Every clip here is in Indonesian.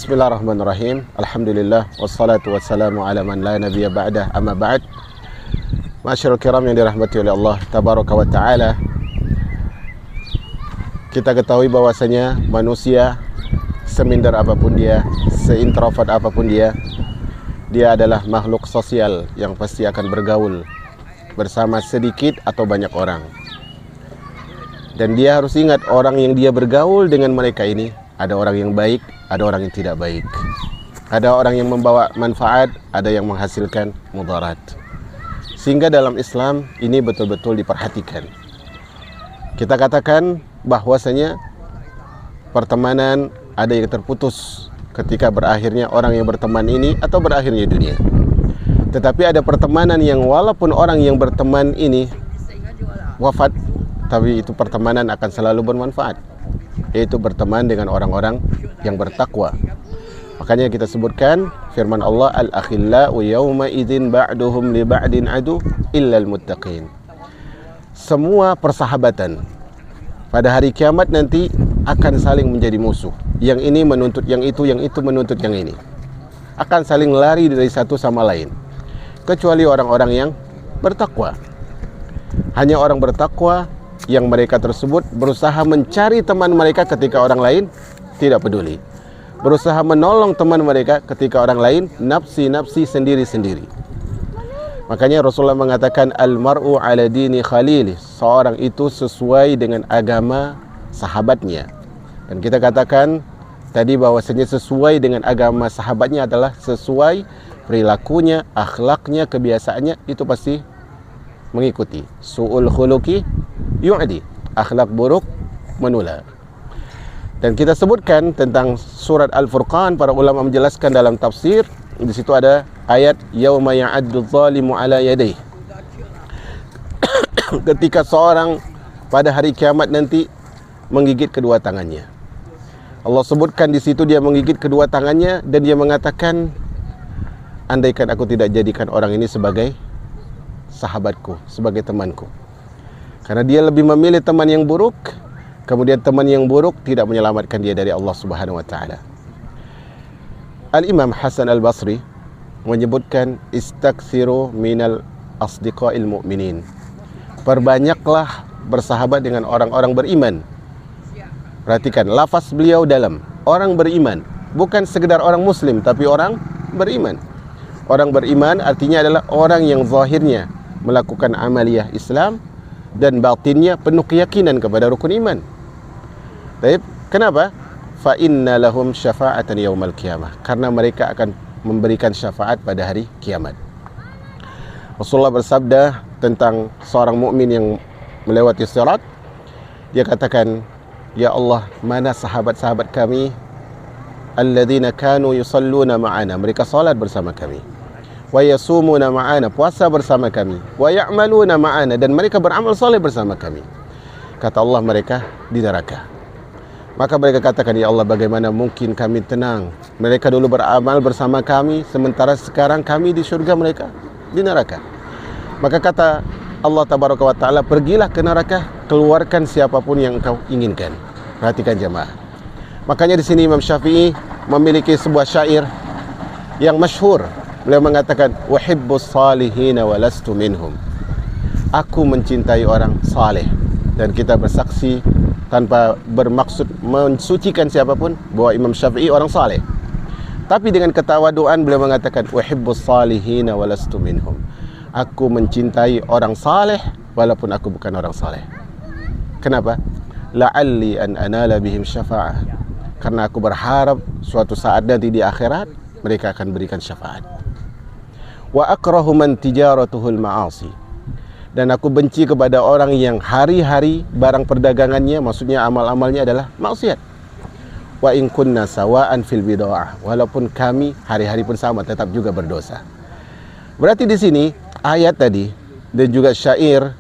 Bismillahirrahmanirrahim. Alhamdulillah wassalatu wassalamu ala man la nabiyya ba'dah, amma ba'd. Masyarul kiram yang dirahmati oleh Allah tabaraka wa taala. Kita ketahui bahwasanya manusia seminder apapun dia, seintrovert apapun dia adalah makhluk sosial yang pasti akan bergaul bersama sedikit atau banyak orang. Dan dia harus ingat, orang yang dia bergaul dengan mereka ini, ada orang yang baik, ada orang yang tidak baik. Ada orang yang membawa manfaat, ada yang menghasilkan mudarat. Sehingga dalam Islam ini betul-betul diperhatikan. Kita katakan bahwasanya pertemanan ada yang terputus ketika berakhirnya orang yang berteman ini atau berakhirnya dunia. Tetapi ada pertemanan yang walaupun orang yang berteman ini wafat, tapi itu pertemanan akan selalu bermanfaat, yaitu berteman dengan orang-orang yang bertakwa. Makanya kita sebutkan firman Allah, al-akhillau yawma idzin ba'duhum li ba'din adu illal muttaqin. Semua persahabatan pada hari kiamat nanti akan saling menjadi musuh. Yang ini menuntut yang itu menuntut yang ini. Akan saling lari dari satu sama lain. Kecuali orang-orang yang bertakwa. Hanya orang bertakwa yang mereka tersebut berusaha mencari teman mereka ketika orang lain tidak peduli. Berusaha menolong teman mereka ketika orang lain nafsi-nafsi sendiri-sendiri. Makanya Rasulullah mengatakan al-mar'u ala dini khalili. Seorang itu sesuai dengan agama sahabatnya. Dan kita katakan tadi bahwasanya sesuai dengan agama sahabatnya adalah sesuai perilakunya, akhlaknya, kebiasaannya, itu pasti mengikuti. Su'ul khuluqi yu'di, akhlak buruk menular. Dan kita sebutkan tentang surat Al-Furqan, para ulama menjelaskan dalam tafsir, di situ ada ayat yauma ya'addu dzalimu ala yadayhi. Ketika seorang pada hari kiamat nanti menggigit kedua tangannya. Allah sebutkan di situ dia menggigit kedua tangannya dan dia mengatakan, andaikan aku tidak jadikan orang ini sebagai sahabatku, sebagai temanku. Karena dia lebih memilih teman yang buruk, kemudian teman yang buruk tidak menyelamatkan dia dari Allah Subhanahu wa taala. Al-Imam Hasan Al-Basri menyebutkan istaksiru minal asdiqail mu'minin. Perbanyaklah bersahabat dengan orang-orang beriman. Perhatikan lafaz beliau dalam orang beriman, bukan sekedar orang muslim tapi orang beriman. Orang beriman artinya adalah orang yang zahirnya melakukan amaliyah Islam dan batinnya penuh keyakinan kepada rukun iman. Baik, kenapa? Fa inna lahum syafa'atan yaumal qiyamah. Karena mereka akan memberikan syafaat pada hari kiamat. Rasulullah bersabda tentang seorang mukmin yang melewati sirat. Dia katakan, ya Allah, mana sahabat-sahabat kami alladzina kanu yusalluna ma'ana, mereka salat bersama kami, wa yasumuna ma'ana, puasa bersama kami, wa ya'maluna ma'ana, dan mereka beramal saleh bersama kami. Kata Allah, mereka di neraka. Maka mereka katakan, ya Allah, bagaimana mungkin kami tenang? Mereka dulu beramal bersama kami, sementara sekarang kami di surga, mereka di neraka. Maka kata Allah tabaraka wa ta'ala, pergilah ke neraka, keluarkan siapapun yang engkau inginkan. Perhatikan jemaah. Makanya di sini Imam Syafi'i memiliki sebuah syair yang masyhur. Beliau mengatakan, wahibbus salihina walastu minhum. Aku mencintai orang saleh, dan kita bersaksi tanpa bermaksud mensucikan siapapun bahwa Imam Syafi'i orang saleh. Tapi dengan ketawaduan beliau mengatakan, wahibbus salihina walastu minhum. Aku mencintai orang saleh walaupun aku bukan orang saleh. Kenapa? La'alli an anala bihim syafa'ah. Karena aku berharap suatu saat nanti di akhirat mereka akan berikan syafaat. Wa akrahu man tijaratuhul ma'asi. Dan aku benci kepada orang yang hari-hari barang perdagangannya, maksudnya amal-amalnya adalah maksiat. Wa in kunna sawa'an fil bid'ah. Walaupun kami hari-hari pun sama, tetap juga berdosa. Berarti di sini ayat tadi dan juga syair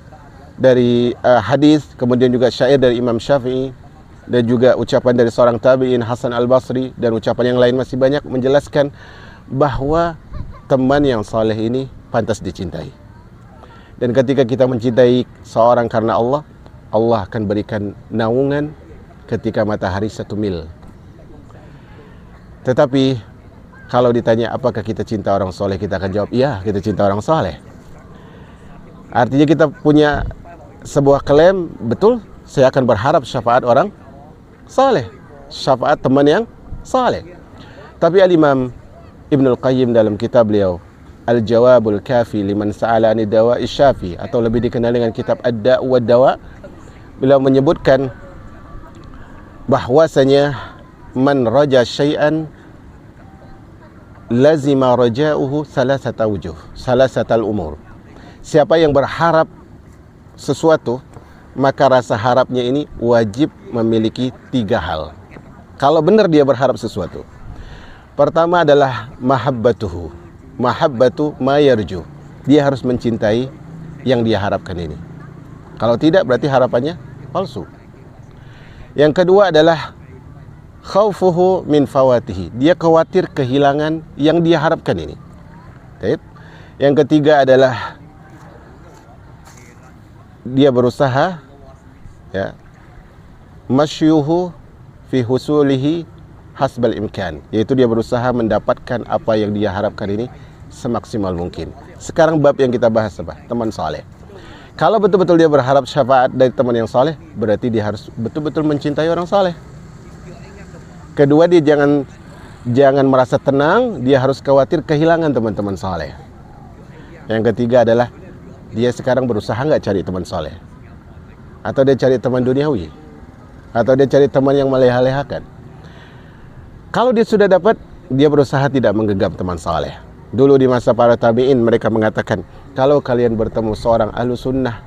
dari hadis, kemudian juga syair dari Imam Syafi'i, dan juga ucapan dari seorang tabi'in Hasan Al-Basri, dan ucapan yang lain masih banyak menjelaskan bahwa teman yang saleh ini pantas dicintai. Dan ketika kita mencintai seorang karena Allah, Allah akan berikan naungan ketika matahari 1 mil. Tetapi kalau ditanya apakah kita cinta orang soleh, kita akan jawab, iya, kita cinta orang soleh. Artinya kita punya sebuah klaim, betul, saya akan berharap syafaat orang soleh, syafaat teman yang soleh. Tapi Al-Imam Ibnul Qayyim dalam kitab beliau Al-Jawabul Kafi liman sa'ala ani dawa'i syafi, atau lebih dikenal dengan kitab Ad-Da' wa Dawa, beliau menyebutkan bahwasanya man raja syai'an lazima raja'uhu salasata wujuh, salasatal umur. Siapa yang berharap sesuatu, maka rasa harapnya ini wajib memiliki 3 hal. Kalau benar dia berharap sesuatu, pertama adalah mahabbatuhu, mahabbatu ma yarju, dia harus mencintai yang dia harapkan ini. Kalau tidak, berarti harapannya palsu. Yang kedua adalah khaufuhu min fawatihi, dia khawatir kehilangan yang dia harapkan ini. Baik. Yang ketiga adalah dia berusaha, ya, masyuhu fi husulihi hasbal imkan, yaitu dia berusaha mendapatkan apa yang dia harapkan ini semaksimal mungkin. Sekarang bab yang kita bahas apa? Teman saleh. Kalau betul-betul dia berharap syafaat dari teman yang saleh, berarti dia harus betul-betul mencintai orang saleh. Kedua, dia jangan merasa tenang, dia harus khawatir kehilangan teman-teman saleh. Yang ketiga adalah dia sekarang berusaha nggak cari teman saleh, atau dia cari teman duniawi, atau dia cari teman yang melehah-lehakan. Kalau dia sudah dapat, dia berusaha tidak menggenggam teman saleh. Dulu di masa para tabi'in, mereka mengatakan, kalau kalian bertemu seorang ahlu sunnah,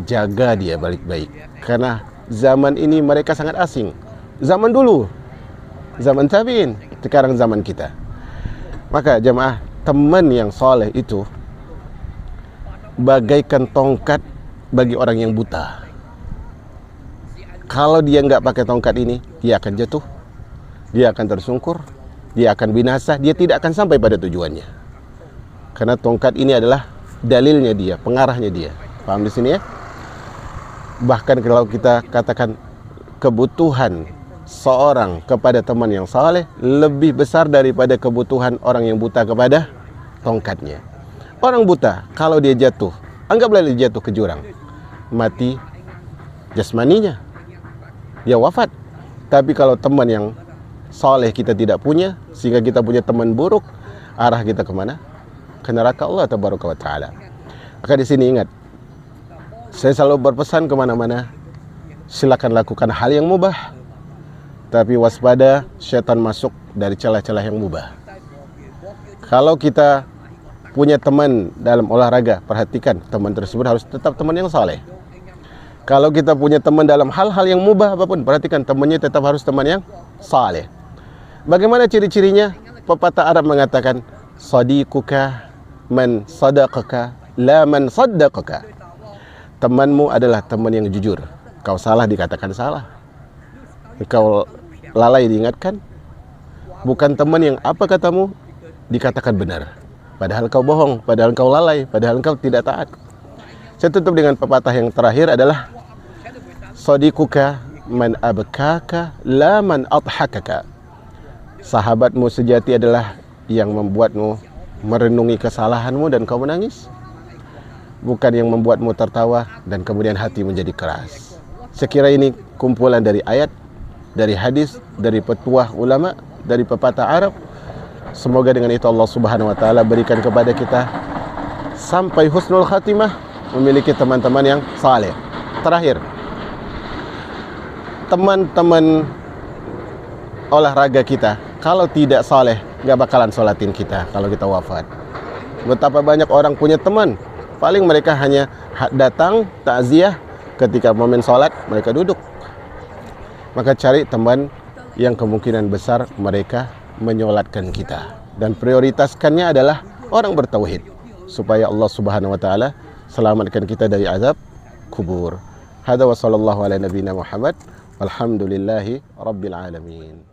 jaga dia baik-baik, karena zaman ini mereka sangat asing. Zaman dulu, zaman tabi'in, sekarang zaman kita. Maka jamaah, teman yang saleh itu bagaikan tongkat bagi orang yang buta. Kalau dia nggak pakai tongkat ini, dia akan jatuh, dia akan tersungkur, dia akan binasa, dia tidak akan sampai pada tujuannya. Karena tongkat ini adalah dalilnya dia, pengarahnya dia. Paham di sini ya? Bahkan kalau kita katakan kebutuhan seorang kepada teman yang saleh lebih besar daripada kebutuhan orang yang buta kepada tongkatnya. Orang buta, kalau dia jatuh, anggaplah dia jatuh ke jurang, mati jasmaninya, dia wafat. Tapi kalau teman yang saleh kita tidak punya, sehingga kita punya teman buruk, arah kita kemana? Ke neraka Allah tabaraka wa ta'ala. Maka di sini ingat, saya selalu berpesan kemana-mana, silakan lakukan hal yang mubah, tapi waspada syaitan masuk dari celah-celah yang mubah. Kalau kita punya teman dalam olahraga, perhatikan teman tersebut harus tetap teman yang saleh. Kalau kita punya teman dalam hal-hal yang mubah apapun, perhatikan temannya tetap harus teman yang saleh. Bagaimana ciri-cirinya? Pepatah Arab mengatakan, sadiquka man sadaqaka la man saddaqaka. Temanmu adalah teman yang jujur. Kau salah dikatakan salah, kau lalai diingatkan. Bukan teman yang apa katamu dikatakan benar, padahal kau bohong, padahal kau lalai, padahal kau tidak taat. Saya tutup dengan pepatah yang terakhir adalah sadiquka man abkaka la man adhakaka. Sahabatmu sejati adalah yang membuatmu merenungi kesalahanmu dan kau menangis, bukan yang membuatmu tertawa dan kemudian hati menjadi keras. Sekira ini kumpulan dari ayat, dari hadis, dari petuah ulama, dari pepatah Arab. Semoga dengan itu Allah Subhanahu wa taala berikan kepada kita sampai husnul khatimah, memiliki teman-teman yang saleh. Terakhir, teman-teman olahraga kita, kalau tidak saleh, nggak bakalan sholatin kita kalau kita wafat. Betapa banyak orang punya teman, paling mereka hanya datang takziah, ketika momen sholat mereka duduk. Maka cari teman yang kemungkinan besar mereka menyolatkan kita, dan prioritaskannya adalah orang bertauhid, supaya Allah Subhanahu wa taala selamatkan kita dari azab kubur. Hada wa sallallahu ala nabiyina Muhammad walhamdulillahi rabbil alamin.